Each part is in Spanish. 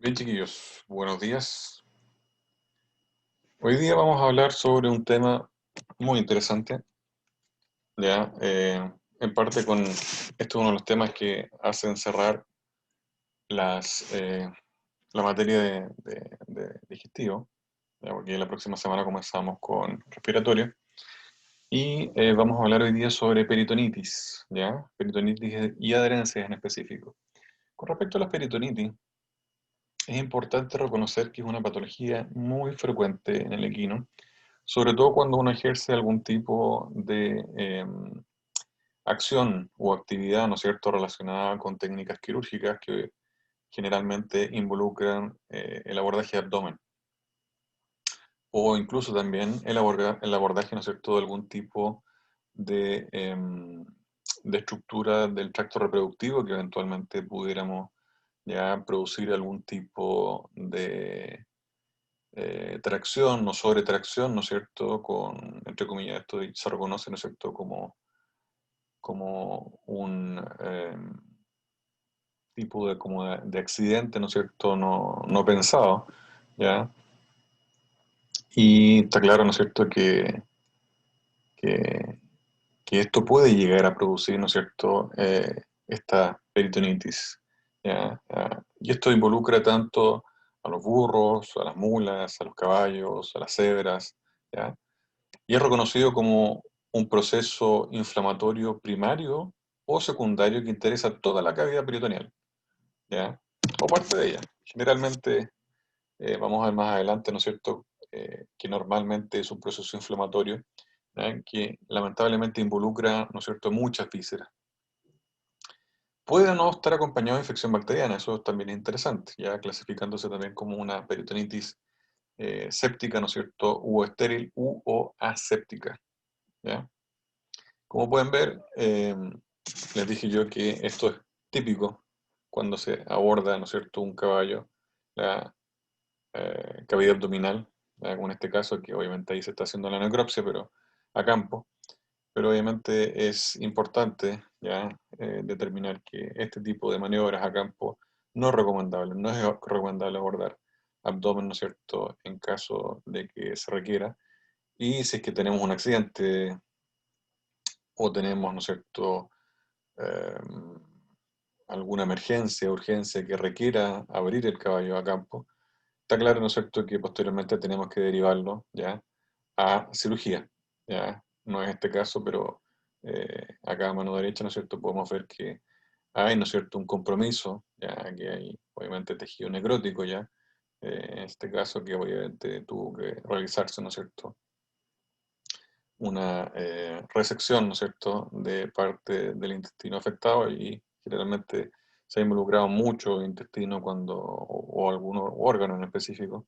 Bien, chiquillos, buenos días. Hoy día vamos a hablar sobre un tema muy interesante, ya, en parte este es uno de los temas que hacen cerrar la materia de digestivo, ya, porque la próxima semana comenzamos con respiratorio, y vamos a hablar hoy día sobre peritonitis, ya, peritonitis y adherencias en específico. Con respecto a las peritonitis, es importante reconocer que es una patología muy frecuente en el equino, sobre todo cuando uno ejerce algún tipo de acción o actividad, ¿no es cierto?, relacionada con técnicas quirúrgicas que generalmente involucran el abordaje de abdomen o incluso también el abordaje, ¿no es cierto?, de algún tipo de estructura del tracto reproductivo que eventualmente pudiéramos ya producir algún tipo de tracción o sobretracción, ¿no es cierto?, entre comillas, esto se reconoce, ¿no es cierto?, como un tipo de accidente, ¿no es cierto?, no pensado, ¿ya? Y está claro, ¿no es cierto?, que, que esto puede llegar a producir, ¿no es cierto?, esta peritonitis, ¿ya? Y esto involucra tanto a los burros, a las mulas, a los caballos, a las cebras, ¿ya? Y es reconocido como un proceso inflamatorio primario o secundario que interesa toda la cavidad peritoneal, ¿ya? O parte de ella. Generalmente, vamos a ver más adelante, ¿no es cierto?, que normalmente es un proceso inflamatorio, ¿ya?, que lamentablemente involucra, ¿no es cierto?, muchas vísceras. Puede no estar acompañado de infección bacteriana, eso también es interesante, ya clasificándose también como una peritonitis séptica, ¿no es cierto?, u estéril u o aséptica, ¿ya? Como pueden ver, les dije yo que esto es típico cuando se aborda, ¿no es cierto?, un caballo, la cavidad abdominal, como en este caso, que obviamente ahí se está haciendo la necropsia, pero a campo. Pero obviamente es importante ya determinar que este tipo de maniobras a campo no es recomendable, no es recomendable abordar abdomen, ¿no es cierto?, en caso de que se requiera. Y si es que tenemos un accidente o tenemos, ¿no es cierto?, eh, alguna emergencia, urgencia que requiera abrir el caballo a campo, está claro, ¿no es cierto?, que posteriormente tenemos que derivarlo ya a cirugía, ya. No es este caso, pero acá a mano derecha, ¿no es cierto?, podemos ver que hay, ¿no es cierto?, un compromiso, ya que hay obviamente tejido necrótico ya, en este caso que obviamente tuvo que realizarse, ¿no es cierto?, una resección, ¿no es cierto?, de parte del intestino afectado y generalmente se ha involucrado mucho intestino o algún órgano en específico,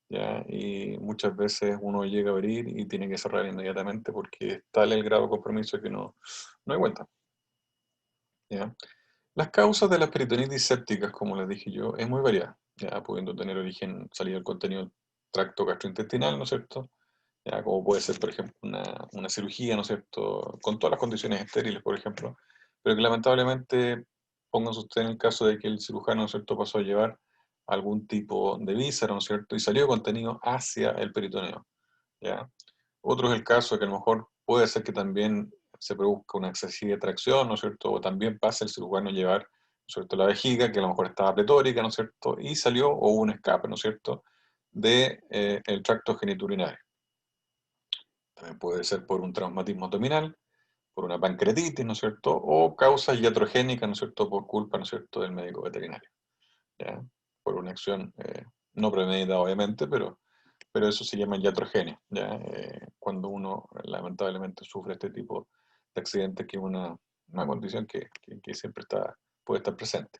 ¿ya? Y muchas veces uno llega a abrir y tiene que cerrar inmediatamente porque es tal el grado de compromiso que no hay vuelta, ¿ya? Las causas de las peritonitis sépticas, como les dije yo, es muy variada, ya pudiendo tener origen, salida del contenido del tracto gastrointestinal, ¿no es cierto? Ya, como puede ser, por ejemplo, una cirugía, ¿no es cierto?, con todas las condiciones estériles, por ejemplo, pero que lamentablemente, pónganse usted en el caso de que el cirujano, ¿no es cierto?, pasó a llevar algún tipo de víscera, ¿no es cierto?, y salió contenido hacia el peritoneo, ¿ya? Otro es el caso de que a lo mejor puede ser que también se produzca una excesiva tracción, ¿no es cierto?, o también pasa el cirujano a llevar, ¿no es cierto?, la vejiga, que a lo mejor estaba pletórica, ¿no es cierto?, y salió, o hubo un escape, ¿no es cierto?, de, el tracto genitourinario. También puede ser por un traumatismo abdominal, por una pancreatitis, ¿no es cierto?, o causas iatrogénicas, ¿no es cierto?, por culpa, ¿no es cierto?, del médico veterinario, ¿ya? Por una acción no premeditada, obviamente, pero eso se llama iatrogenia, ¿ya? Cuando uno lamentablemente sufre este tipo de accidentes, que es una condición que siempre puede estar presente.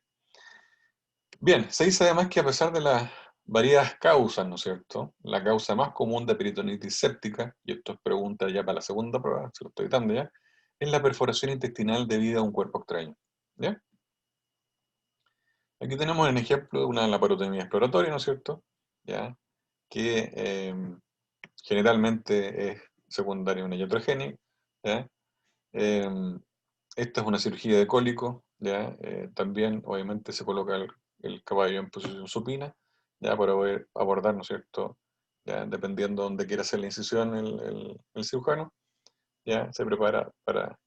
Bien, se dice además que a pesar de las variadas causas, ¿no es cierto?, la causa más común de peritonitis séptica, y esto es pregunta ya para la segunda prueba, se lo estoy dando ya, es la perforación intestinal debida a un cuerpo extraño, ¿ya? Aquí tenemos un ejemplo de una laparotomía exploratoria, ¿no es cierto?, ¿ya?, que generalmente es secundaria a una iatrogenia, ¿ya? Esta es una cirugía de cólico, ¿ya? También obviamente se coloca el caballo en posición supina, ya para poder abordar, ¿no es cierto? Ya, dependiendo de dónde quiera hacer la incisión el cirujano, ya se prepara para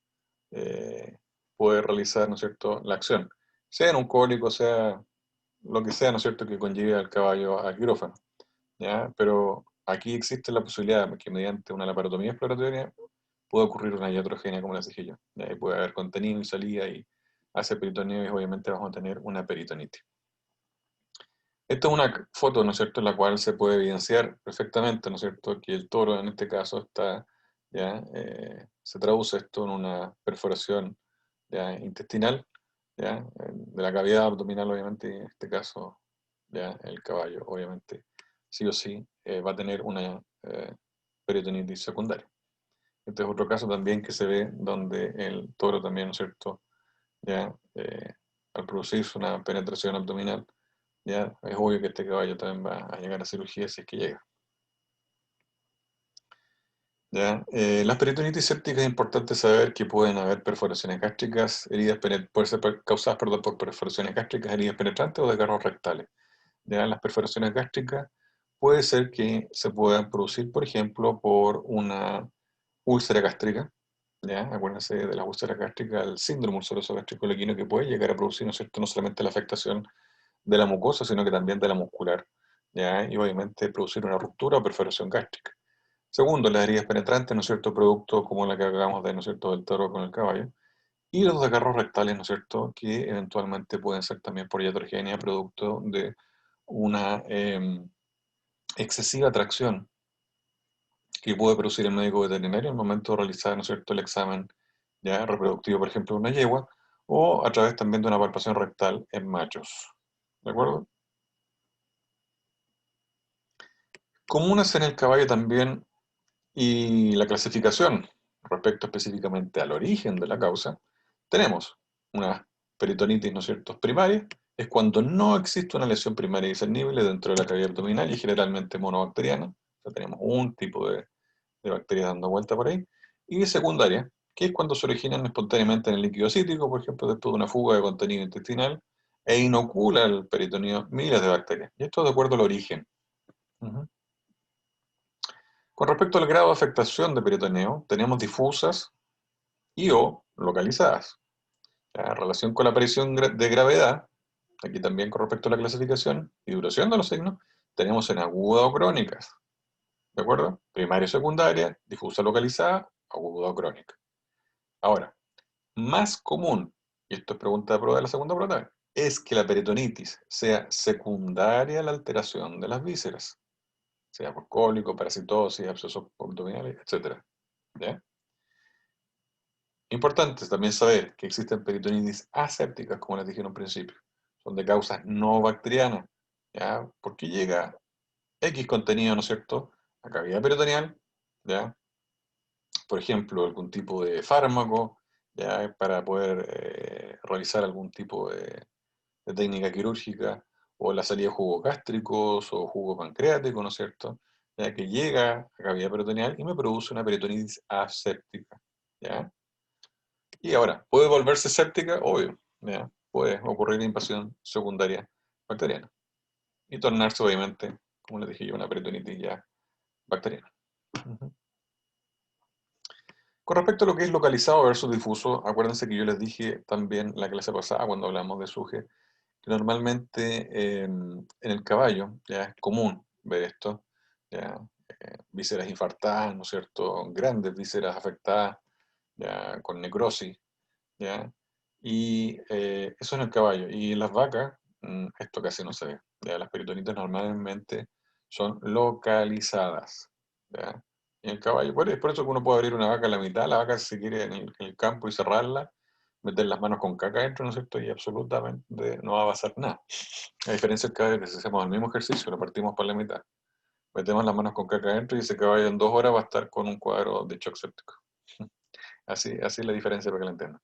poder realizar, ¿no es cierto?, la acción, sea en un cólico, sea lo que sea, ¿no es cierto?, que conlleve al caballo al quirófano, ¿ya? Pero aquí existe la posibilidad de que mediante una laparotomía exploratoria puede ocurrir una iatrogenia, como les dije yo, ¿ya? Y puede haber contenido y salida y hace peritoneo y obviamente vamos a tener una peritonitis. Esta es una foto, ¿no es cierto?, en la cual se puede evidenciar perfectamente, ¿no es cierto?, que el toro en este caso está, ya, se traduce esto en una perforación, ya, intestinal, ya, de la cavidad abdominal, obviamente, y en este caso, ya, el caballo, obviamente, sí o sí, va a tener una peritonitis secundaria. Este es otro caso también que se ve donde el toro también, ¿no es cierto?, ya, al producirse una penetración abdominal, ya es obvio que este caballo también va a llegar a cirugía si es que llega. ¿Ya? Las peritonitis sépticas es importante saber que pueden haber perforaciones gástricas, pueden ser causadas, perdón, por perforaciones gástricas, heridas penetrantes o de carros rectales. ¿Ya? Las perforaciones gástricas puede ser que se puedan producir, por ejemplo, por una úlcera gástrica. ¿Ya? Acuérdense de las úlceras gástricas, el síndrome ulceroso gástrico lequino que puede llegar a producir, ¿no es cierto?, no solamente la afectación de la mucosa, sino que también de la muscular, ¿ya? Y obviamente producir una ruptura o perforación gástrica. Segundo, las heridas penetrantes, ¿no es cierto?, producto como la que acabamos de, ¿no es cierto?, del toro con el caballo. Y los desgarros rectales, ¿no es cierto?, que eventualmente pueden ser también por iatrogenia, producto de una excesiva tracción que puede producir el médico veterinario al momento de realizar, ¿no es cierto?, el examen ya reproductivo, por ejemplo, de una yegua, o a través también de una palpación rectal en machos. ¿De acuerdo? Comunes en el caballo también y la clasificación respecto específicamente al origen de la causa, tenemos una peritonitis, ¿no es cierto?, primaria, es cuando no existe una lesión primaria discernible dentro de la cavidad abdominal y generalmente monobacteriana, o sea, tenemos un tipo de bacterias dando vuelta por ahí, y secundaria, que es cuando se originan espontáneamente en el líquido cítrico, por ejemplo, después de una fuga de contenido intestinal, e inocula el peritoneo miles de bacterias. Y esto de acuerdo al origen. Uh-huh. Con respecto al grado de afectación de peritoneo, tenemos difusas y o localizadas. En relación con la aparición de gravedad, aquí también con respecto a la clasificación y duración de los signos, tenemos en aguda o crónicas. ¿De acuerdo? Primaria o secundaria, difusa localizada, aguda o crónica. Ahora, más común, y esto es pregunta de prueba de la segunda prueba, es que la peritonitis sea secundaria a la alteración de las vísceras, sea por cólico, parasitosis, abscesos abdominales, etc. ¿Ya? Importante también saber que existen peritonitis asépticas, como les dije en un principio. Son de causas no bacterianas, ¿ya? Porque llega X contenido, ¿no es cierto?, a cavidad peritoneal, ¿ya? Por ejemplo, algún tipo de fármaco, ¿ya?, para poder realizar algún tipo de técnica quirúrgica, o la salida de jugos gástricos o jugo pancreático, ¿no es cierto?, ya que llega a cavidad peritoneal y me produce una peritonitis aséptica, ¿ya? Y ahora, ¿puede volverse séptica? Obvio, ¿ya? Puede ocurrir invasión secundaria bacteriana y tornarse, obviamente, como les dije yo, una peritonitis ya bacteriana. Uh-huh. Con respecto a lo que es localizado versus difuso, acuérdense que yo les dije también la clase pasada cuando hablamos de SUGE, que normalmente en el caballo ya es común ver esto, ya, vísceras infartadas, ¿no es cierto?, grandes vísceras afectadas, ya, con necrosis, ¿ya? Y eso en el caballo. Y en las vacas, esto casi no se ve. ¿Ya? Las peritonitis normalmente son localizadas, ¿ya? Y en el caballo, es por eso que uno puede abrir una vaca a la mitad, la vaca si se quiere en el campo y cerrarla, meter las manos con caca dentro, ¿no es cierto? Y absolutamente no va a pasar nada. A diferencia del caballo, que si hacemos el mismo ejercicio, lo partimos por la mitad, metemos las manos con caca dentro y ese caballo en 2 horas va a estar con un cuadro de shock séptico. Así es la diferencia para que la entiendan.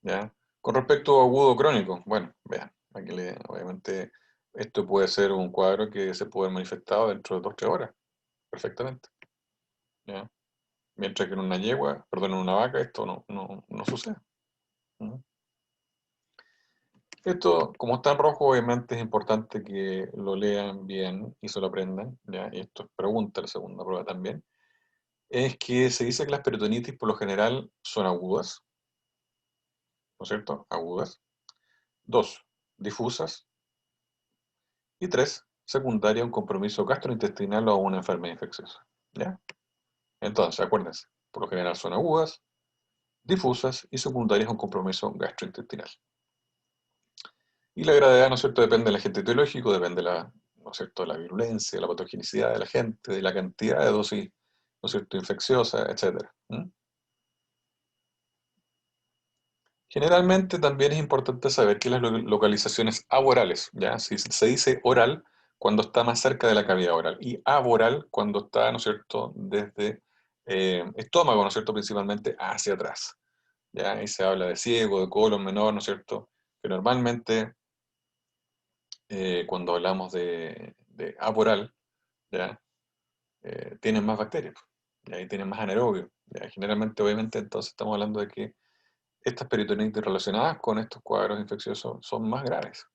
¿Ya? Con respecto a agudo crónico, bueno, vean, obviamente esto puede ser un cuadro que se puede haber manifestado dentro de 2 o 3 horas, perfectamente. ¿Ya? Mientras que en una yegua, perdón, en una vaca, esto no sucede. ¿Mm? Esto, como está en rojo, obviamente es importante que lo lean bien y se lo aprendan, ¿ya? Y esto es pregunta, la segunda prueba también. Es que se dice que las peritonitis por lo general son agudas, ¿no es cierto? Agudas. Dos, difusas. Y tres, secundaria a un compromiso gastrointestinal o a una enfermedad infecciosa, ¿ya? Entonces, acuérdense, por lo general son agudas, difusas y secundarias a un compromiso gastrointestinal. Y la gravedad, ¿no es cierto?, depende del agente etiológico, depende de la, ¿no es cierto?, de la virulencia, de la patogenicidad de la gente, de la cantidad de dosis, ¿no es cierto?, infecciosa, etcétera. Generalmente también es importante saber que las localizaciones aborales, ¿ya? Si se dice oral cuando está más cerca de la cavidad oral y aboral cuando está, ¿no es cierto?, desde estómago, ¿no es cierto?, principalmente hacia atrás, ¿ya? Ahí se habla de ciego, de colon menor, ¿no es cierto?, que normalmente cuando hablamos de aboral, ¿ya? Tienen más bacterias, y ahí tienen más anaerobio, ¿ya? Generalmente, obviamente, entonces estamos hablando de que estas peritonitis relacionadas con estos cuadros infecciosos son más graves,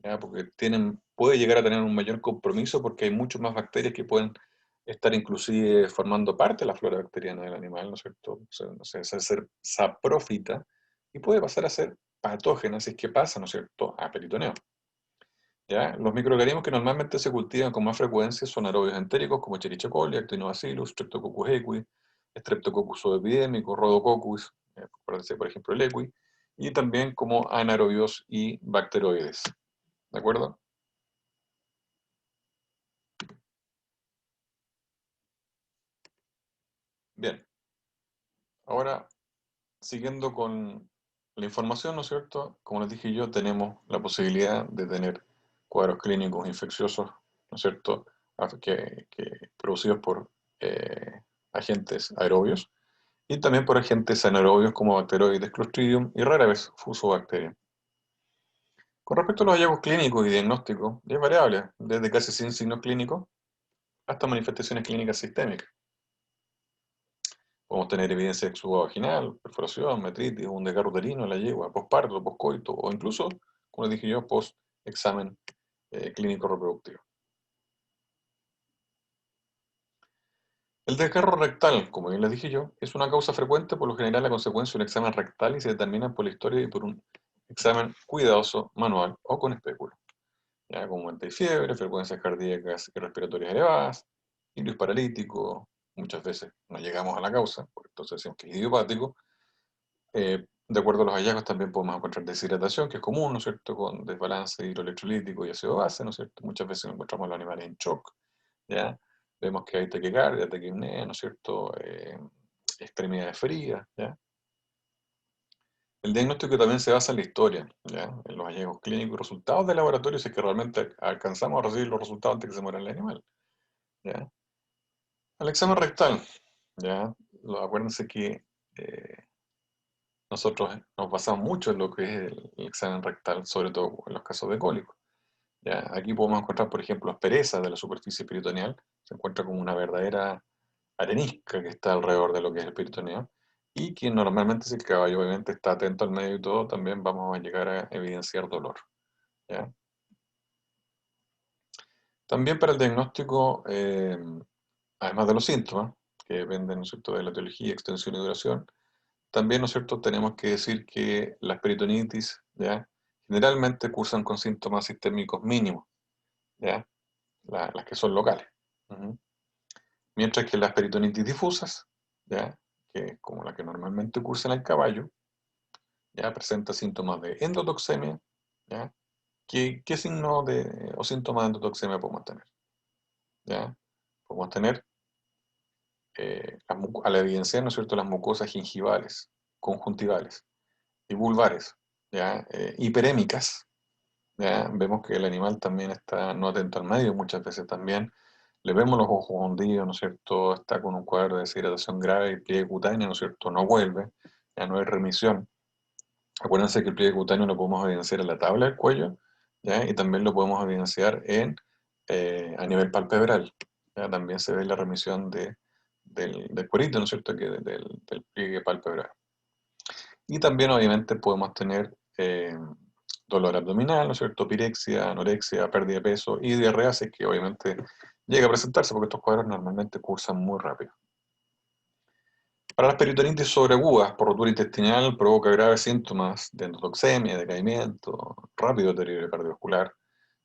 ¿ya? Porque puede llegar a tener un mayor compromiso porque hay muchas más bacterias que pueden estar inclusive formando parte de la flora bacteriana del animal, ¿no es cierto? O sea, no sé, ser saprófita y puede pasar a ser patógena si es que pasa, ¿no es cierto?, a peritoneo. ¿Ya? Los microorganismos que normalmente se cultivan con más frecuencia son aerobios entéricos como Escherichia coli, Actinobacillus, Streptococcus equi, Streptococcus subepidemicus, Rhodococcus, por ejemplo el equi, y también como anaerobios y bacteroides. ¿De acuerdo? Bien, ahora siguiendo con la información, ¿no es cierto? Como les dije yo, tenemos la posibilidad de tener cuadros clínicos infecciosos, ¿no es cierto?, producidos por eh, agentes aerobios y también por agentes anaerobios como bacteroides, Clostridium y rara vez Fusobacterium. Con respecto a los hallazgos clínicos y diagnósticos, es variable, desde casi sin signos clínicos hasta manifestaciones clínicas sistémicas. Podemos tener evidencia de exudado vaginal, perforación, metritis, un desgarro uterino en la yegua, posparto, poscoito o incluso, como les dije yo, post-examen clínico reproductivo. El desgarro rectal, como bien les dije yo, es una causa frecuente, por lo general la consecuencia de un examen rectal y se determina por la historia y por un examen cuidadoso, manual o con espéculo. Ya, comúnmente hay fiebre, frecuencias cardíacas y respiratorias elevadas, ilios paralítico, muchas veces no llegamos a la causa, por entonces decimos que es idiopático. De acuerdo a los hallazgos también podemos encontrar deshidratación, que es común, ¿no es cierto?, con desbalance hidroelectrolítico y ácido base, ¿no es cierto? Muchas veces encontramos a los animales en shock, ¿ya? Vemos que hay taquicardia, taquipnea, ¿no es cierto?, extremidades frías, ¿ya? El diagnóstico también se basa en la historia, ¿ya?, en los hallazgos clínicos y resultados de laboratorio, si es que realmente alcanzamos a recibir los resultados antes que se muera el animal, ¿ya? El examen rectal, ¿ya? Acuérdense que eh, nosotros nos basamos mucho en lo que es el examen rectal, sobre todo en los casos de cólicos, ¿ya? Aquí podemos encontrar, por ejemplo, asperezas de la superficie peritoneal, se encuentra como una verdadera arenisca que está alrededor de lo que es el peritoneo, y que normalmente si el caballo obviamente está atento al medio y todo, también vamos a llegar a evidenciar dolor, ¿ya? También para el diagnóstico, además de los síntomas, que dependen, ¿no es cierto?, de la etiología, extensión y duración, también, ¿no es cierto?, tenemos que decir que las peritonitis, ¿ya?, generalmente cursan con síntomas sistémicos mínimos, ¿ya?, las que son locales. Ujú. Mientras que las peritonitis difusas, ¿ya?, que es como la que normalmente cursa en el caballo, ¿ya?, presenta síntomas de endotoxemia, ¿ya? ¿Qué signo o síntomas de endotoxemia podemos tener? ¿Ya? Podemos tener al evidenciar, ¿no es cierto?, las mucosas gingivales, conjuntivales y vulvares, ¿ya?, hiperémicas, ¿ya? Vemos que el animal también está no atento al medio, muchas veces también le vemos los ojos hundidos, ¿no es cierto?, está con un cuadro de deshidratación grave, el pliegue cutáneo, ¿no es cierto?, no vuelve, ya no hay remisión. Acuérdense que el pliegue cutáneo lo podemos evidenciar en la tabla del cuello, ¿ya?, y también lo podemos evidenciar a nivel palpebral, ¿ya? También se ve la remisión del cuerito, ¿no es cierto?, del pliegue palpebral. Y también obviamente podemos tener dolor abdominal, ¿no es cierto? Pirexia, anorexia, pérdida de peso y diarrea, así que obviamente llega a presentarse porque estos cuadros normalmente cursan muy rápido. Para las peritonitis sobreagudas por rotura intestinal provoca graves síntomas de endotoxemia, decaimiento, rápido deterioro cardiovascular,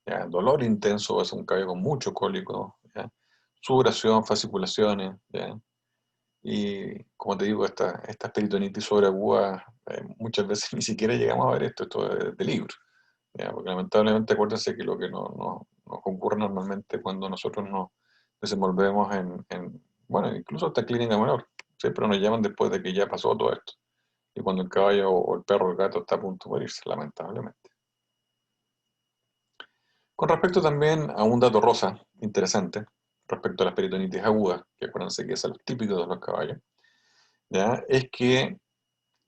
¿ya? Dolor intenso, es un cabello con mucho cólico, ¿ya? Sudoración, fasciculaciones, ¿ya? Y como te digo, estas peritonitis sobreagudas muchas veces ni siquiera llegamos a ver esto es de libro, ¿ya? Porque lamentablemente acuérdense que lo que nos ocurre normalmente cuando nosotros nos desenvolvemos bueno, incluso hasta clínica menor, siempre nos llaman después de que ya pasó todo esto, y cuando el caballo o el perro o el gato está a punto de morirse, lamentablemente. Con respecto también a un dato rosa interesante, respecto a las peritonitis agudas, que acuérdense que es algo típico de los caballos, ¿ya? Es que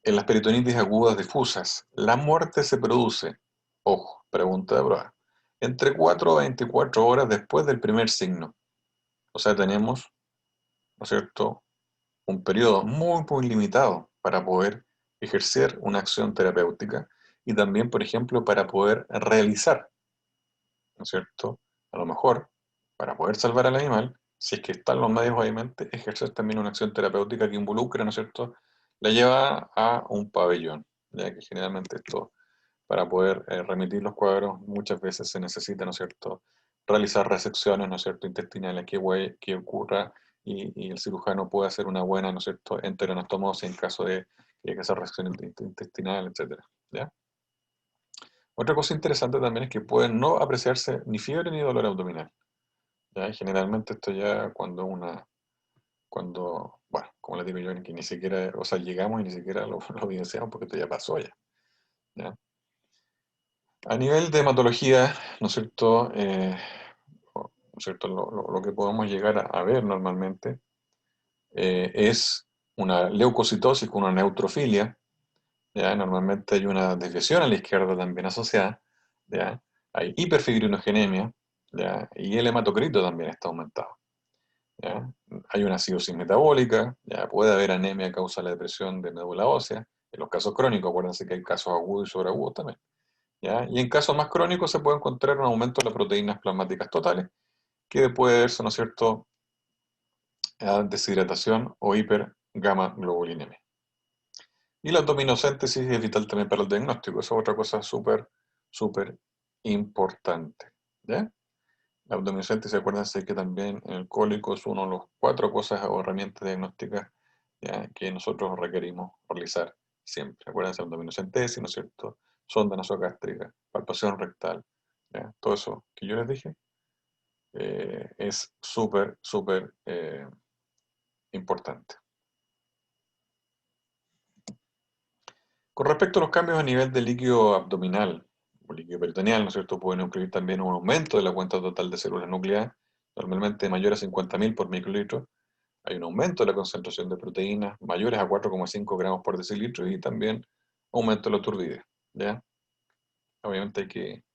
en las peritonitis agudas difusas, la muerte se produce, ojo, pregunta de prueba, entre 4 a 24 horas después del primer signo. O sea, tenemos, ¿no es cierto?, un periodo muy, muy limitado para poder ejercer una acción terapéutica y también, por ejemplo, para poder realizar, ¿no es cierto?, a lo mejor, para poder salvar al animal, si es que están los medios, obviamente, ejercer también una acción terapéutica que involucra, ¿no es cierto?, la lleva a un pabellón, ya que generalmente esto, para poder remitir los cuadros, muchas veces se necesita, ¿no es cierto?, realizar resecciones, ¿no es cierto?, intestinales que ocurra y el cirujano pueda hacer una buena, ¿no es cierto?, enteroanastomosis en caso de que haya que hacer resección intestinal, etcétera, ¿ya? Otra cosa interesante también es que pueden no apreciarse ni fiebre ni dolor abdominal, ¿ya? Y generalmente esto ya bueno, como les digo yo, que ni siquiera, o sea, llegamos y ni siquiera lo evidenciamos porque esto ya pasó ya, ¿ya? A nivel de hematología, ¿no es cierto? ¿No es cierto? Lo que podemos llegar a ver normalmente es una leucocitosis con una neutrofilia, ¿ya? Normalmente hay una desviación a la izquierda también asociada, ¿ya? Hay hiperfibrinogenemia, ¿ya? Y el hematocrito también está aumentado, ¿ya? Hay una acidosis metabólica, ¿ya? Puede haber anemia a causa de la depresión de médula ósea. En los casos crónicos, acuérdense que hay casos agudos y sobreagudos también, ¿ya? Y en casos más crónicos se puede encontrar un aumento de las proteínas plasmáticas totales, que puede verse, ¿no es cierto?, a deshidratación o hipergamaglobulinemia. Y la abdominocéntesis es vital también para el diagnóstico, eso es otra cosa súper, súper importante, ¿ya? La abdominocéntesis, acuérdense que también el cólico es uno de los 4 cosas o herramientas diagnósticas, ¿ya?, que nosotros requerimos realizar siempre. Acuérdense, abdominocentesis, ¿no es cierto?, sonda nasogástrica, palpación rectal, ¿ya? Todo eso que yo les dije es súper, súper importante. Con respecto a los cambios a nivel de líquido abdominal o líquido peritoneal, ¿no es cierto?, pueden incluir también un aumento de la cuenta total de células nucleares, normalmente mayor a 50.000 por microlitro. Hay un aumento de la concentración de proteínas mayores a 4,5 gramos por decilitro y también aumento de la turbidez, ¿ya? Obviamente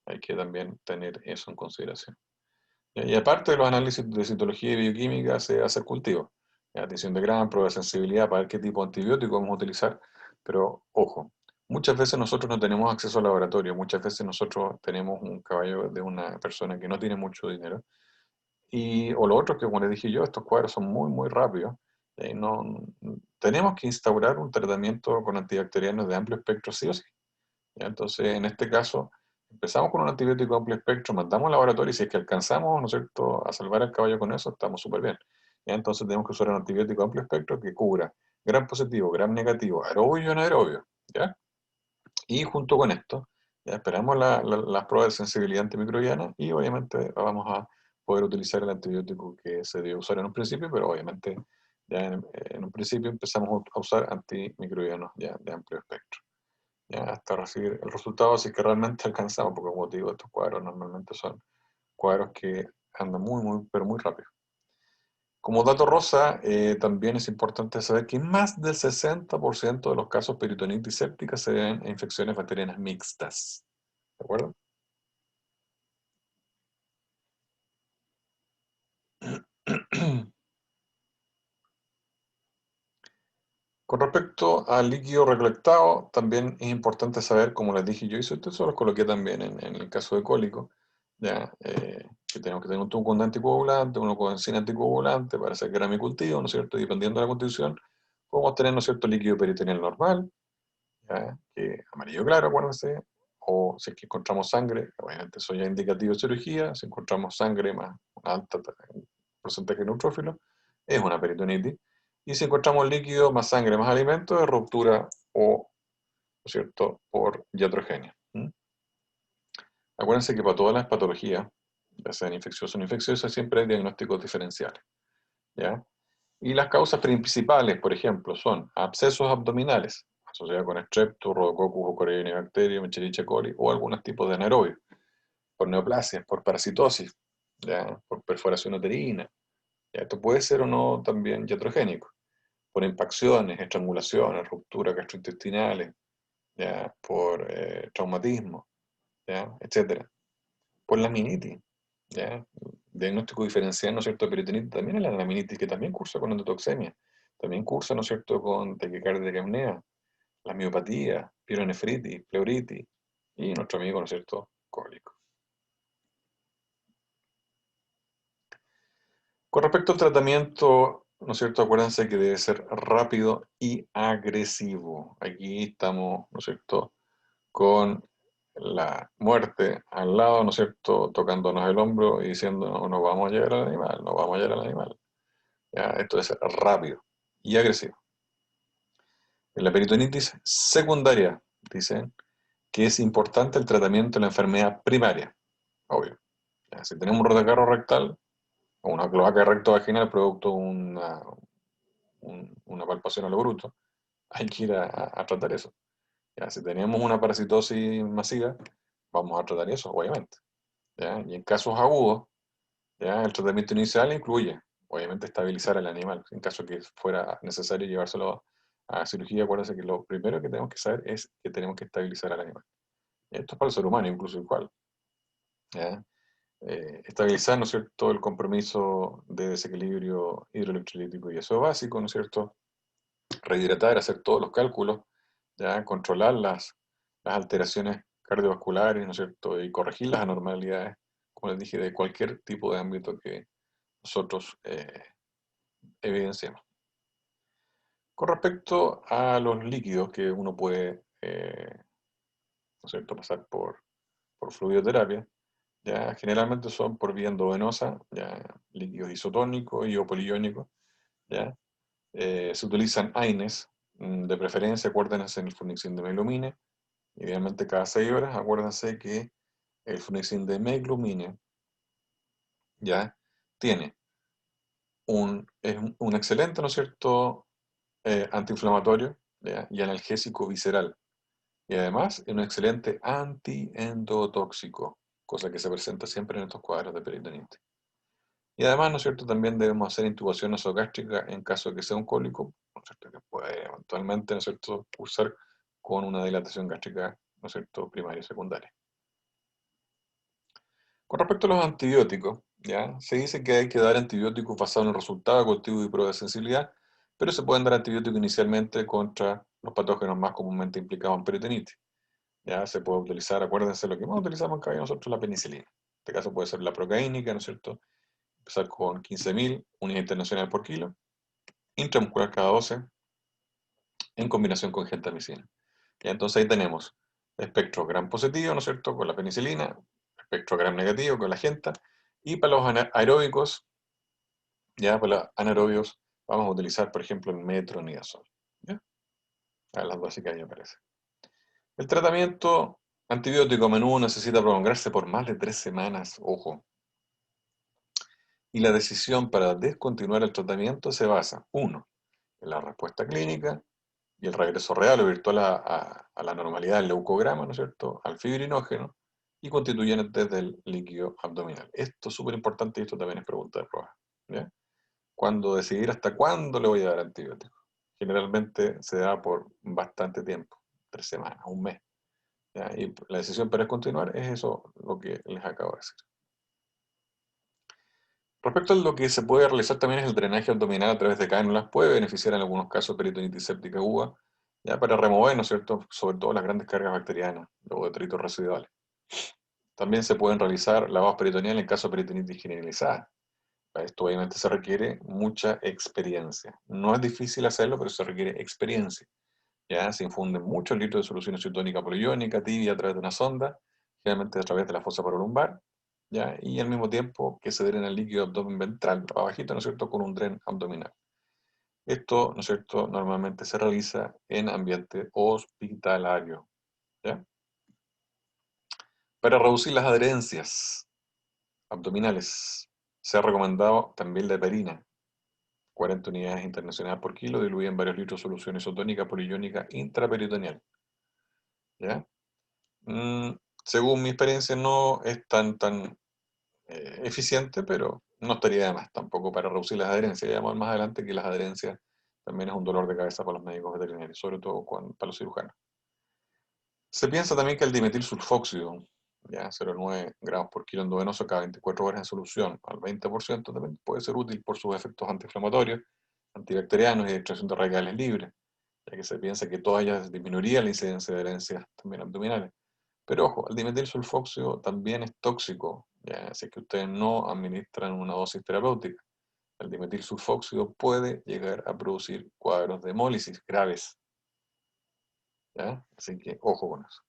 hay que también tener eso en consideración. Y aparte de los análisis de citología y bioquímica, se hace el cultivo. Adición de Gram, prueba de sensibilidad para ver qué tipo de antibiótico vamos a utilizar. Pero ojo, muchas veces nosotros no tenemos acceso al laboratorio, muchas veces nosotros tenemos un caballo de una persona que no tiene mucho dinero. O lo otro es que, como les dije yo, estos cuadros son muy, muy rápidos. Tenemos que instaurar un tratamiento con antibacterianos de amplio espectro sí o sí. ¿Ya? Entonces, en este caso, empezamos con un antibiótico de amplio espectro, mandamos al laboratorio y si es que alcanzamos, ¿no es cierto?, a salvar al caballo con eso, estamos súper bien. ¿Ya? Entonces tenemos que usar un antibiótico de amplio espectro que cubra gram positivo, gram negativo, aerobio y anaerobio, ¿ya? Y junto con esto, ya esperamos las pruebas de sensibilidad antimicrobiana y obviamente vamos a poder utilizar el antibiótico que se debe usar en un principio, pero obviamente ya en un principio empezamos a usar antimicrobianos ya de amplio espectro, ya hasta recibir el resultado, así que realmente alcanzamos, porque como te digo, estos cuadros normalmente son cuadros que andan muy, muy, pero muy rápido. Como dato rosa, también es importante saber que más del 60% de los casos de peritonitis séptica se deben a infecciones bacterianas mixtas. ¿De acuerdo? Con respecto al líquido recolectado, también es importante saber, como les dije yo, y eso lo coloqué también en el caso de cólico, ya, que tenemos que tener un tubo con anticoagulante, uno con sin anticoagulante para hacer gramicultivo, ¿no es cierto? Y dependiendo de la constitución, podemos tener, ¿no es cierto?, líquido peritoneal normal, ya, que amarillo claro, acuérdense, o si es que encontramos sangre, obviamente eso ya es indicativo de cirugía, si encontramos sangre más alta porcentaje de neutrófilos, es una peritonitis. Y si encontramos líquido más sangre más alimento, es ruptura o, ¿no es cierto?, por iatrogenia. Acuérdense que para todas las patologías, ya sean infecciosas o no infecciosas, siempre hay diagnósticos diferenciales, ¿ya? Y las causas principales, por ejemplo, son abscesos abdominales, asociados con Streptococcus, Rhodococcus, Corynebacterium, Escherichia coli, o algunos tipos de anaerobios, por neoplasias, por parasitosis, ¿ya?, por perforación uterina. ¿Ya? Esto puede ser o no también iatrogénico, por impacciones, estrangulaciones, rupturas gastrointestinales, ¿ya?, por traumatismo, ¿ya?, etcétera. Por la laminitis, ¿ya? Diagnóstico diferencial, ¿no es cierto?, de peritonitis también es la laminitis, que también cursa con endotoxemia, también cursa, ¿no es cierto?, con taquicardia de apnea, la miopatía, pielonefritis, pleuritis, y nuestro amigo, ¿no es cierto?, cólico. Con respecto al tratamiento, ¿no es cierto?, acuérdense que debe ser rápido y agresivo. Aquí estamos, ¿no es cierto?, con la muerte al lado, ¿no es cierto?, tocándonos el hombro y diciendo, no, no vamos a llegar al animal, no vamos a llegar al animal. ¿Ya? Esto es rápido y agresivo. En la peritonitis secundaria, dicen que es importante el tratamiento de la enfermedad primaria, obvio. ¿Ya? Si tenemos un retrocarro rectal o una cloaca rectovaginal producto de una palpación a lo bruto, hay que ir a tratar eso. ¿Ya? Si tenemos una parasitosis masiva, vamos a tratar eso, obviamente. ¿Ya? Y en casos agudos, ¿ya?, el tratamiento inicial incluye, obviamente, estabilizar al animal. En caso que fuera necesario llevárselo a cirugía, acuérdense que lo primero que tenemos que saber es que tenemos que estabilizar al animal. Esto es para el ser humano, incluso igual. ¿Ya? Estabilizar, ¿no es cierto?, el compromiso de desequilibrio hidroelectrolítico, y eso es básico, ¿no es cierto? Rehidratar, hacer todos los cálculos, ¿ya?, controlar las alteraciones cardiovasculares, ¿no es cierto?, y corregir las anormalidades, como les dije, de cualquier tipo de ámbito que nosotros evidenciamos. Con respecto a los líquidos que uno puede, ¿no es cierto?, pasar por fluidoterapia, ya generalmente son por vía endovenosa, ya líquidos isotónicos y o poliiónicos, ya. Se utilizan AINES, de preferencia, acuérdense, en el flunixin de meglumine, idealmente cada 6 horas. Acuérdense que el flunixin de meglumine, ya, tiene es un excelente, ¿no es cierto?, antiinflamatorio, ¿ya?, y analgésico visceral. Y además es un excelente antiendotóxico, cosa que se presenta siempre en estos cuadros de peritonitis. Y además, ¿no es cierto?, también debemos hacer intubación nasogástrica en caso de que sea un cólico, ¿no es cierto?, que puede eventualmente, ¿no es cierto?, cursar con una dilatación gástrica, ¿no es cierto?, primaria y secundaria. Con respecto a los antibióticos, ¿ya?, se dice que hay que dar antibióticos basados en el resultado de cultivo y prueba de sensibilidad, pero se pueden dar antibióticos inicialmente contra los patógenos más comúnmente implicados en peritonitis. Ya se puede utilizar, acuérdense lo que más utilizamos en cabello nosotros, la penicilina. En este caso puede ser la procaínica, ¿no es cierto? Empezar con 15.000 unidades internacionales por kilo, intramuscular cada 12, en combinación con gentamicina. Ya, entonces ahí tenemos espectro gram positivo, ¿no es cierto?, con la penicilina, espectro gram negativo con la genta, y para los aeróbicos, ya para los anaerobios, vamos a utilizar, por ejemplo, el metronidazol. ¿Ya? A las básicas ya aparece. El tratamiento antibiótico a menudo necesita prolongarse por más de 3 semanas, ojo. Y la decisión para descontinuar el tratamiento se basa, 1, en la respuesta clínica y el regreso real o virtual a la normalidad del leucograma, ¿no es cierto?, al fibrinógeno y constituyentes del líquido abdominal. Esto es súper importante y esto también es pregunta de prueba. ¿Ya? Cuando decidir hasta cuándo le voy a dar antibiótico. Generalmente se da por bastante tiempo, 3 semanas, un mes. ¿Ya? Y la decisión para continuar es eso, lo que les acabo de decir. Respecto a lo que se puede realizar también es el drenaje abdominal a través de cánulas, puede beneficiar en algunos casos peritonitis séptica aguda, ya para remover, ¿no es cierto?, sobre todo las grandes cargas bacterianas o detritos residuales. También se pueden realizar lavados peritoneales en caso de peritonitis generalizada. Para esto obviamente se requiere mucha experiencia. No es difícil hacerlo, pero se requiere experiencia. Ya se infunden muchos litros de solución isotónica poliónica tibia a través de una sonda, generalmente a través de la fosa paralumbar, ¿ya? Y al mismo tiempo que se drena el líquido abdomen ventral, abajito, ¿no es cierto?, con un dren abdominal. Esto, ¿no es cierto?, normalmente se realiza en ambiente hospitalario, ¿ya? Para reducir las adherencias abdominales, se ha recomendado también la heparina, 40 unidades internacionales por kilo, diluida en varios litros de solución isotónica poliónica intraperitoneal, ¿ya? Mm, según mi experiencia no es tan eficiente, pero no estaría de más tampoco para reducir las adherencias. Ya vamos a ver más adelante que las adherencias también es un dolor de cabeza para los médicos veterinarios, sobre todo para los cirujanos. Se piensa también que el dimetil sulfóxido, ya 0,9 gramos por kilo endovenoso cada 24 horas en solución, al 20% también puede ser útil por sus efectos antiinflamatorios, antibacterianos y de extracción de radicales libres, ya que se piensa que todas ellas disminuiría la incidencia de adherencias también abdominales. Pero ojo, el dimetil sulfóxido también es tóxico, ya, así que ustedes no administran una dosis terapéutica. El dimetil sulfóxido puede llegar a producir cuadros de hemólisis graves, ¿ya? Así que ojo con eso.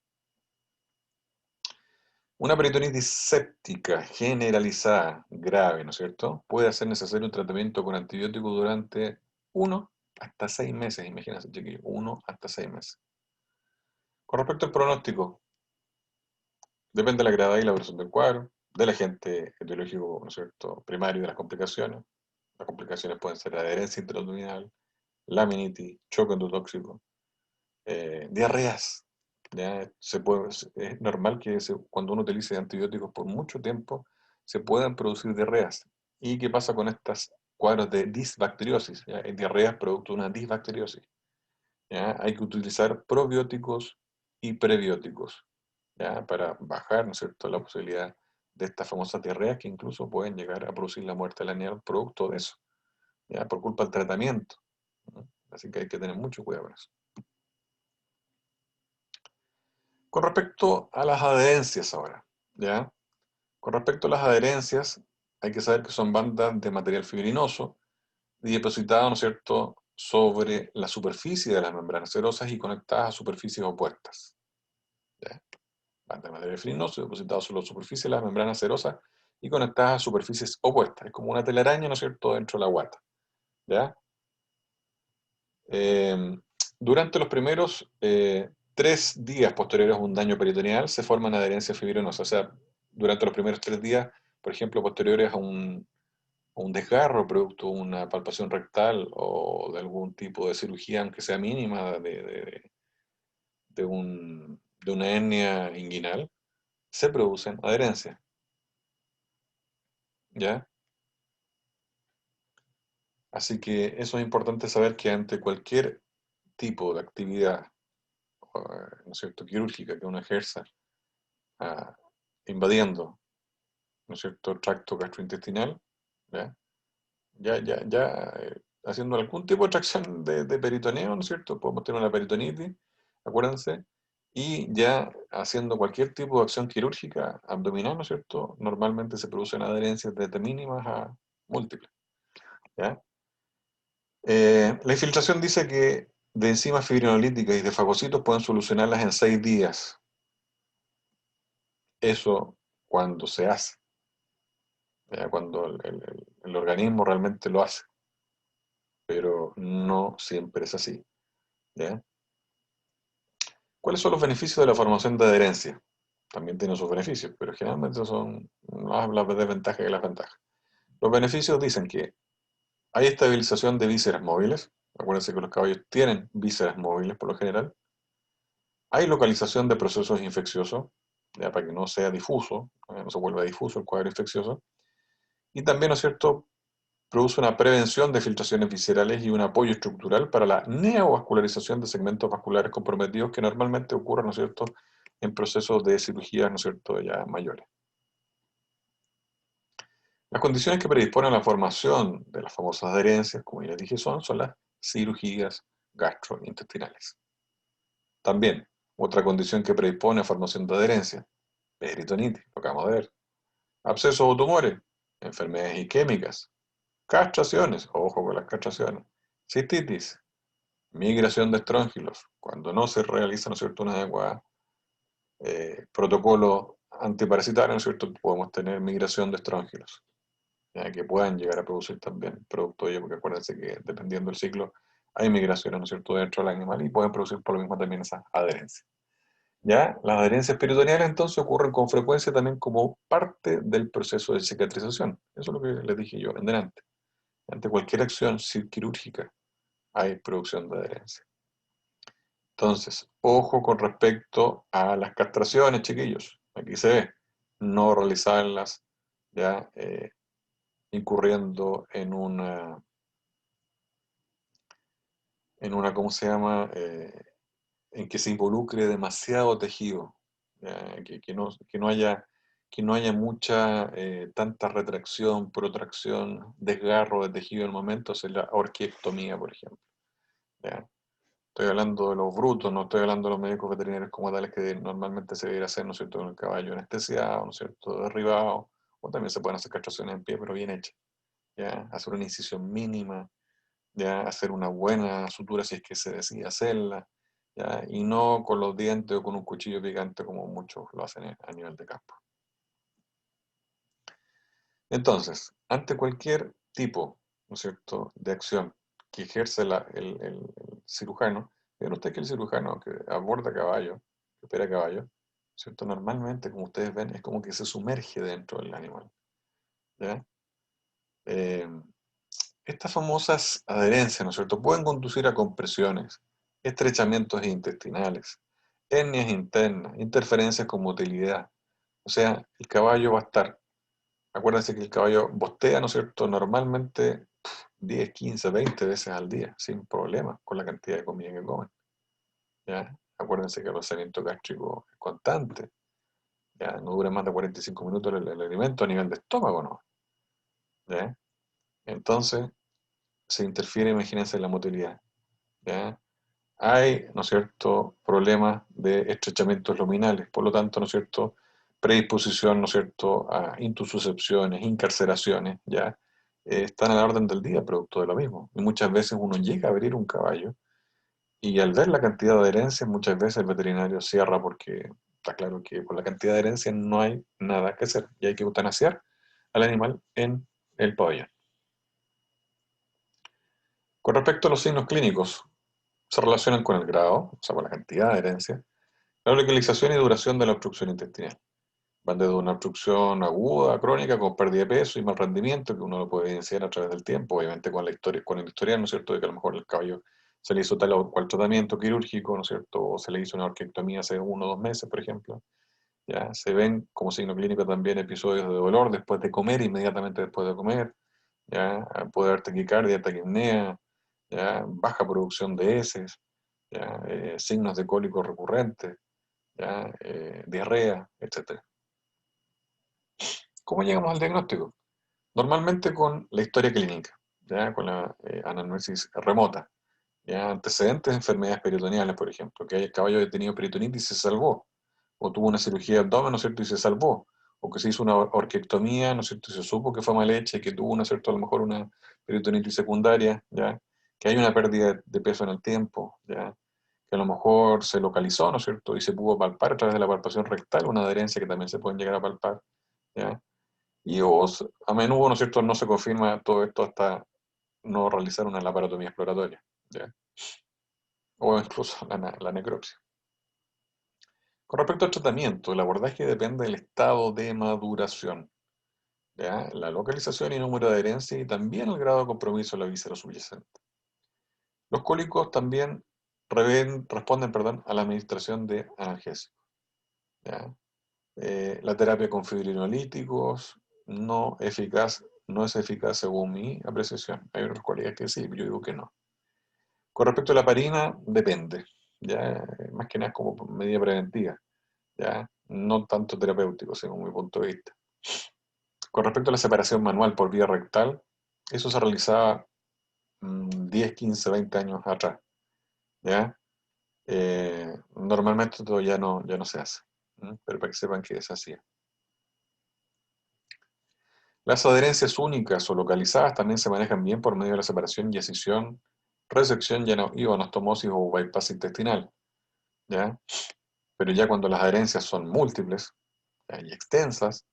Una peritonitis séptica generalizada grave, ¿no es cierto?, puede hacer necesario un tratamiento con antibiótico durante 1 hasta 6 meses, imagínense, chiquillos, 1 hasta 6 meses. Con respecto al pronóstico, depende de la gravedad y la duración del cuadro, del agente etiológico, ¿no es cierto?, primario de las complicaciones. Las complicaciones pueden ser adherencia intraabdominal, laminitis, choque endotóxico, diarreas. ¿Ya? Es normal que cuando uno utilice antibióticos por mucho tiempo se puedan producir diarreas. ¿Y qué pasa con estas cuadros de disbacteriosis? ¿Ya? Diarreas producto de una disbacteriosis. ¿Ya? Hay que utilizar probióticos y prebióticos, ¿ya? Para bajar, ¿no es cierto?, la posibilidad de estas famosas diarreas que incluso pueden llegar a producir la muerte del animal producto de eso, ¿ya? Por culpa del tratamiento. ¿No? Así que hay que tener mucho cuidado con eso. Con respecto a las adherencias ahora, ¿ya? Con respecto a las adherencias, hay que saber que son bandas de material fibrinoso y depositadas, ¿no es cierto?, sobre la superficie de las membranas serosas y conectadas a superficies opuestas. ¿Ya? Bandas de material fibrinoso depositadas sobre la superficie de las membranas serosas y conectadas a superficies opuestas. Es como una telaraña, ¿no es cierto?, dentro de la guata. ¿Ya? Durante los primeros 3 días posteriores a un daño peritoneal se forman adherencias fibrinosas. O sea, durante los primeros 3 días, por ejemplo, posteriores a un desgarro producto de una palpación rectal o de algún tipo de cirugía, aunque sea mínima, de una hernia inguinal, se producen adherencias. ¿Ya? Así que eso es importante saber que ante cualquier tipo de actividad, ¿no es cierto?, quirúrgica que uno ejerza, ah, invadiendo, ¿no es cierto?, el tracto gastrointestinal, ¿ya? Haciendo algún tipo de tracción de peritoneo, ¿no es cierto? Podemos tener una peritonitis, acuérdense, y ya haciendo cualquier tipo de acción quirúrgica abdominal, ¿no es cierto?, normalmente se producen adherencias desde mínimas a múltiples, ¿ya? La infiltración dice que de enzimas fibrinolíticas y de fagocitos pueden solucionarlas en 6 días. Eso cuando se hace, ¿ya? Cuando el organismo realmente lo hace, pero no siempre es así, ¿ya? ¿Cuáles son los beneficios de la formación de adherencia? También tiene sus beneficios, pero generalmente son más las desventajas que las ventajas. Los beneficios dicen que hay estabilización de vísceras móviles. Acuérdense que los caballos tienen vísceras móviles por lo general. Hay localización de procesos infecciosos, ya para que no sea difuso, no se vuelva difuso el cuadro infeccioso. Y también, ¿no es cierto?, produce una prevención de filtraciones viscerales y un apoyo estructural para la neovascularización de segmentos vasculares comprometidos que normalmente ocurren, ¿no es cierto?, en procesos de cirugía, ¿no es cierto?, ya mayores. Las condiciones que predisponen a la formación de las famosas adherencias, como ya les dije, son las cirugías gastrointestinales. También, otra condición que predispone a formación de adherencia, peritonitis, lo acabamos de ver, abscesos o tumores, enfermedades isquémicas, castraciones, ojo con las castraciones, cistitis, migración de estróngilos, cuando no se realiza, ¿no es cierto?, una adecuada protocolo antiparasitario, ¿no es cierto?, podemos tener migración de estróngilos, ya, que puedan llegar a producir también producto de ello, porque acuérdense que dependiendo del ciclo hay migraciones, ¿no es cierto?, dentro del animal y pueden producir por lo mismo también esa adherencia. ¿Ya? Las adherencias peritoneales entonces ocurren con frecuencia también como parte del proceso de cicatrización. Eso es lo que les dije yo en delante. Ante cualquier acción quirúrgica hay producción de adherencia. Entonces, ojo con respecto a las castraciones, chiquillos. Aquí se ve, no realizarlas ya incurriendo en una, ¿cómo se llama? En que se involucre demasiado tejido, que no haya mucha, tanta retracción, protracción, desgarro de tejido en el momento, es la orquiectomía, por ejemplo. ¿Ya? Estoy hablando de los brutos, no estoy hablando de los médicos veterinarios como tales que normalmente se debería hacer, ¿no es cierto?, con el caballo anestesiado, ¿no es cierto?, derribado, o también se pueden hacer castraciones en pie, pero bien hechas. ¿Ya? Hacer una incisión mínima, ya hacer una buena sutura si es que se decide hacerla, ¿ya? Y no con los dientes o con un cuchillo picante como muchos lo hacen a nivel de campo. Entonces, ante cualquier tipo, ¿no es cierto?, de acción que ejerce el cirujano, vean usted que el cirujano que aborda caballo, que opera caballo, ¿cierto?, normalmente, como ustedes ven, es como que se sumerge dentro del animal, ¿ya? Eh, Estas famosas adherencias, ¿no es cierto?, pueden conducir a compresiones, estrechamientos intestinales, hernias internas, interferencias con motilidad. O sea, el caballo va a estar, acuérdense que el caballo bostea, ¿no es cierto?, normalmente 10, 15, 20 veces al día, sin problema, con la cantidad de comida que comen. ¿Ya? Acuérdense que el procesamiento gástrico es constante. ¿Ya? No dura más de 45 minutos el alimento a nivel de estómago, ¿no? ¿Ya? Entonces, se interfiere, imagínense, en la motilidad. ¿Ya? Hay, ¿no es cierto?, problemas de estrechamientos luminales, por lo tanto, ¿no es cierto?, predisposición, ¿no es cierto?, a intususcepciones, incarceraciones, ¿ya? Están a la orden del día producto de lo mismo. Y muchas veces uno llega a abrir un caballo y al ver la cantidad de herencias, muchas veces el veterinario cierra porque está claro que por la cantidad de herencias no hay nada que hacer y hay que eutanasiar al animal en el pabellón. Con respecto a los signos clínicos, se relacionan con el grado, o sea, con la cantidad de herencia, la localización y duración de la obstrucción intestinal. Van desde una obstrucción aguda, crónica, con pérdida de peso y mal rendimiento, que uno lo puede evidenciar a través del tiempo, obviamente con la historia, con el historial, ¿no es cierto?, de que a lo mejor el caballo se le hizo tal o cual tratamiento quirúrgico, ¿no es cierto?, o se le hizo una orquiectomía hace 1 o 2 meses, por ejemplo. Ya se ven como signo clínico también episodios de dolor después de comer, inmediatamente después de comer, ya puede haber taquicardia, taquipnea, ya baja producción de heces, ya signos de cólicos recurrentes, ya diarrea, etcétera. ¿Cómo llegamos al diagnóstico? Normalmente con la historia clínica, ¿ya? Con la anamnesis remota, ¿ya? Antecedentes de enfermedades peritoneales, por ejemplo, que el caballo haya tenido peritonitis y se salvó, o tuvo una cirugía de abdomen, ¿no es cierto?, y se salvó, o que se hizo una orquiectomía, ¿no es cierto?, y se supo que fue mal hecha y que tuvo, ¿no es cierto?, a lo mejor una peritonitis secundaria, ¿ya? Que hay una pérdida de peso en el tiempo, ¿ya? Que a lo mejor se localizó, ¿no es cierto?, y se pudo palpar a través de la palpación rectal, una adherencia que también se pueden llegar a palpar, ¿ya? Y a menudo, ¿no es cierto?, no se confirma todo esto hasta no realizar una laparotomía exploratoria, ¿ya? O incluso la necropsia. Con respecto al tratamiento, el abordaje depende del estado de maduración, ¿ya? La localización y número de adherencia y también el grado de compromiso de la víscera subyacente. Los cólicos también responden, perdón, a la administración de analgésicos, ¿ya? La terapia con fibrinolíticos no es eficaz según mi apreciación. Hay otros colegas que sí, yo digo que no. Con respecto a la parina, depende, ¿ya? Más que nada como medida preventiva, ¿ya? No tanto terapéutico, según mi punto de vista. Con respecto a la separación manual por vía rectal, eso se realizaba 10, 15, 20 años atrás, ¿ya? Normalmente esto ya no se hace, pero para que sepan que se hacía. Las adherencias únicas o localizadas también se manejan bien por medio de la separación y escisión, resección y o anastomosis o bypass intestinal, ¿ya? Pero ya cuando las adherencias son múltiples, ¿ya? Y extensas,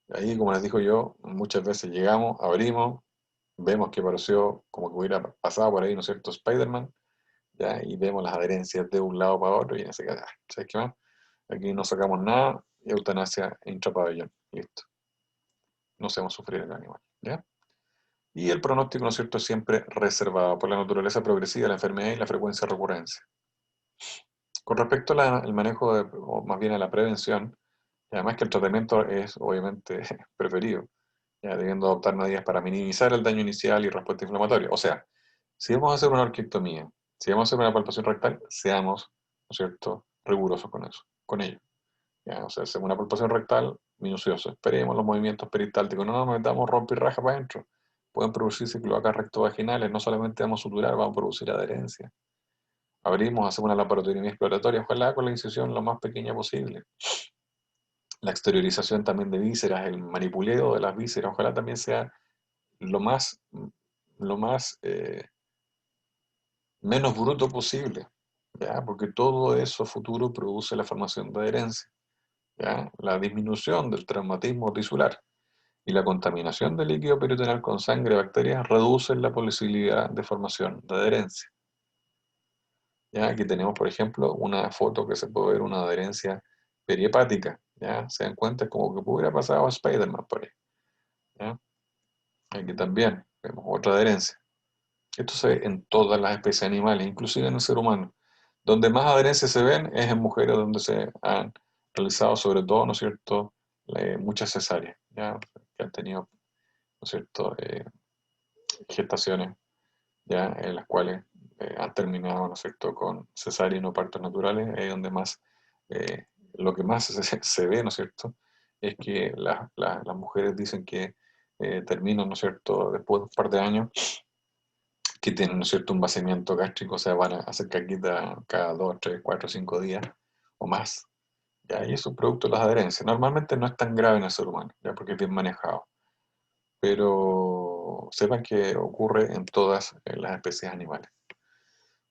ahí, como les digo yo, muchas veces llegamos, abrimos, vemos que pareció como que hubiera pasado por ahí, ¿no es cierto?, Spider-Man, ¿ya? Y vemos las adherencias de un lado para otro y en ese caso, ¿sabes qué más? Aquí no sacamos nada y eutanasia intrapabellón, listo. No hacemos sufrir al animal, ¿ya? Y el pronóstico, ¿no es cierto?, es siempre reservado por la naturaleza progresiva de la enfermedad y la frecuencia de recurrencia. Con respecto al manejo, o más bien a la prevención, y además que el tratamiento es obviamente preferido, ya debiendo adoptar medidas para minimizar el daño inicial y respuesta inflamatoria. O sea, si vamos a hacer una orquiectomía, si vamos a hacer una palpación rectal, seamos, ¿no es cierto?, rigurosos con eso, con ello. Ya, o sea, hacemos una palpación rectal minuciosa, esperemos los movimientos peristálticos, no nos metamos rompe y raja para adentro. Pueden producirse cloacas rectovaginales, no solamente vamos a suturar, vamos a producir adherencia. Abrimos, hacemos una laparotomía exploratoria, ojalá con la incisión lo más pequeña posible. La exteriorización también de vísceras, el manipuleo de las vísceras, ojalá también sea lo más, lo más menos bruto posible, ¿ya? Porque todo eso futuro produce la formación de adherencia, ¿ya? La disminución del traumatismo tisular y la contaminación del líquido peritoneal con sangre y bacterias reducen la posibilidad de formación de adherencia. ¿Ya? Aquí tenemos, por ejemplo, una foto que se puede ver una adherencia perihepática, ¿ya? Se dan cuenta como que hubiera pasado a Spider-Man por ahí, ¿ya? Aquí también vemos otra adherencia. Esto se ve en todas las especies animales, inclusive en el ser humano. Donde más adherencias se ven es en mujeres donde se han realizado sobre todo, ¿no es cierto?, muchas cesáreas, ¿ya? Que han tenido, ¿no es cierto?, gestaciones, ¿ya? En las cuales han terminado, ¿no es cierto?, con cesárea y no partos naturales, es donde más, eh, lo que más se ve, ¿no es cierto?, es que las mujeres dicen que terminan, ¿no es cierto?, después de un par de años, que tienen, ¿no es cierto?, un vaciamiento gástrico, o sea, van a hacer caquita cada 2, 3, 4, 5 días o más, ¿ya? Y eso es producto de las adherencias. Normalmente no es tan grave en el ser humano, ¿ya? Porque es bien manejado, pero sepan que ocurre en todas las especies animales.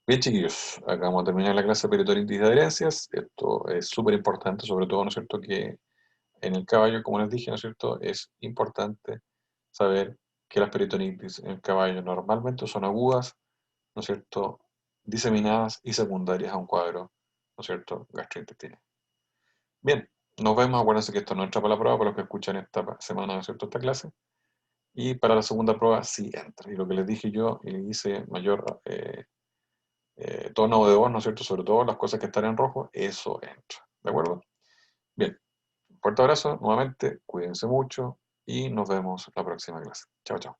Bien, chiquillos, acá vamos a terminar la clase de peritonitis de adherencias. Esto es súper importante, sobre todo, ¿no es cierto?, que en el caballo, como les dije, ¿no es cierto?, es importante saber que las peritonitis en el caballo normalmente son agudas, ¿no es cierto?, diseminadas y secundarias a un cuadro, ¿no es cierto?, gastrointestinal. Bien, nos vemos. Acuérdense que esto no entra para la prueba, para los que escuchan esta semana, ¿no es cierto?, esta clase. Y para la segunda prueba sí entra. Y lo que les dije yo, y le hice mayor tono de voz, ¿no es cierto?, sobre todo las cosas que están en rojo, eso entra. ¿De acuerdo? Bien, fuerte abrazo, nuevamente, cuídense mucho y nos vemos la próxima clase. Chao, chao.